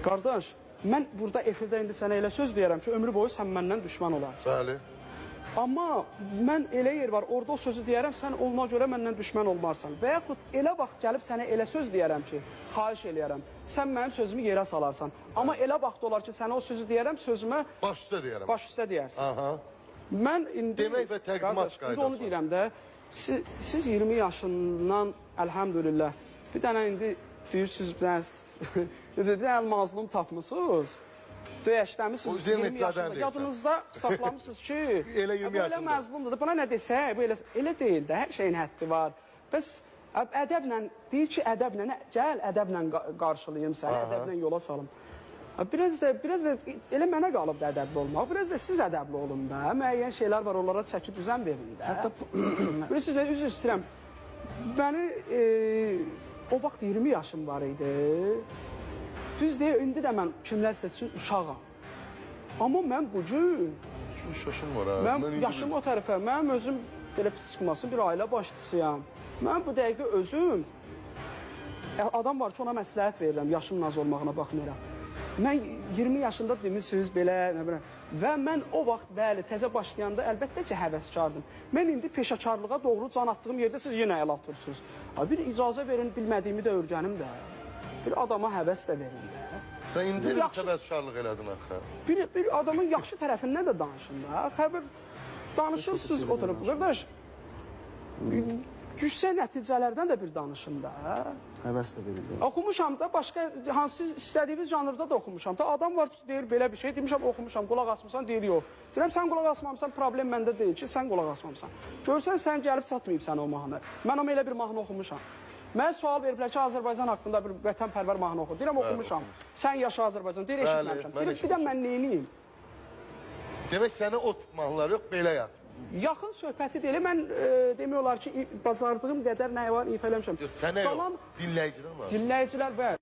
Qardaş, mən burada efirdə indi sənə elə söz deyərəm ki, ömrü boyu sən məndən düşman olarsan. Bəli. Amma mən elə yer var, orada o sözü deyərəm, sən ona görə məndən düşman olmarsan. Və yaxud elə vaxt gəlib sənə elə söz deyərəm ki, xahiş eləyərəm, sən mənim sözümü yerə salarsan. Amma elə vaxt olar ki, sənə o sözü deyərəm, sözümə Baş üstə deyərəm. baş üstə deyərsən. Aha. Mən indi... Demək və təqdimat qaydası var. Onu deyirəm də, siz 20 yaşından, əlhəmdülillah, bir dənə indi deyirsiniz, bir dənə mazlum tapmışsınız. Döyəşləmişsiniz 20 yaşında. Yadınızda saxlamışsınız ki, elə 20 yaşında. Elə məzlumdur. Buna nə desək, elə deyil də, hər şeyin həddi var. Bəs ədəblə, deyir ki, ədəblə, gəl ədəblə qarşılayım səni, ədəblə yola salım. Biraz da elə mənə qalıb da ədəbli olmaq, biraz da siz ədəbli olun da, müəyyən şeylər var, onlara çəki düzən verin də. Bilirsiniz, üzr istəyirəm, məni o vaxt 20 yaşım var idi, düz deyil, indi də mən kimlərsə üçün uşağam. Amma mən bu gün, yaşım var ha. Mən yaşım o tərəfə, mənim özüm belə pis çıxmasın, bir ailə başçısıyam. Mən bu dəqiqə özüm, adam var ki, ona məsləhət verirəm, yaşımın az olmağına baxmayaraq. Mən 20 yaşında demişsiniz belə, nə biləm, və mən o vaxt, bəli, təzə başlayanda əlbəttə ki, həvəskardım. Mən indi peşəkarlığa doğru can attığım yerdə siz yenə əl atırsınız. Bir icazə verin, bilmədiyimi də öyrənim də. Bir adama həvəs də verin də. Sən indi təvəzzkarlıq elədin axı. Bir adamın yaxşı tərəfindən də danışın da. Xəbər danışırsınız o tərəf. Qardaş, yüksək nəticələrdən də bir danışın da. Həvəs də verir. Oxumuşam da, başqa, hansı istədiyiniz janrda da oxumuşam da. Adam var ki, deyir belə bir şey, demişəm, oxumuşam, qulaq asmışsan, deyir, yox. Deyirəm, sən qulaq asmamısan, problem məndə deyil ki, sən qulaq asmamısan. Görsən, sən gəlib çatmayıb sənə o mahnı. Mən o elə bir mahnı oxumuşam. Mənə sual veriblər ki, Azərbaycan haqqında bir vətənpərvər mahnı oxu. Deyirəm, oxumuşam. Sən yaşa Azərbaycan, deyir, eşitməmişəm. Deyirəm, bir də mən neyiniyim? Demək, sənə o tip mahnılar yox, belə yaz. Yaxın söhbəti deyil, mən demək olar ki, bacardığım qədər nəyə var, ifa eləmişəm. Sənə yox, dinləyicilər var. Dinləyicilər, bəli.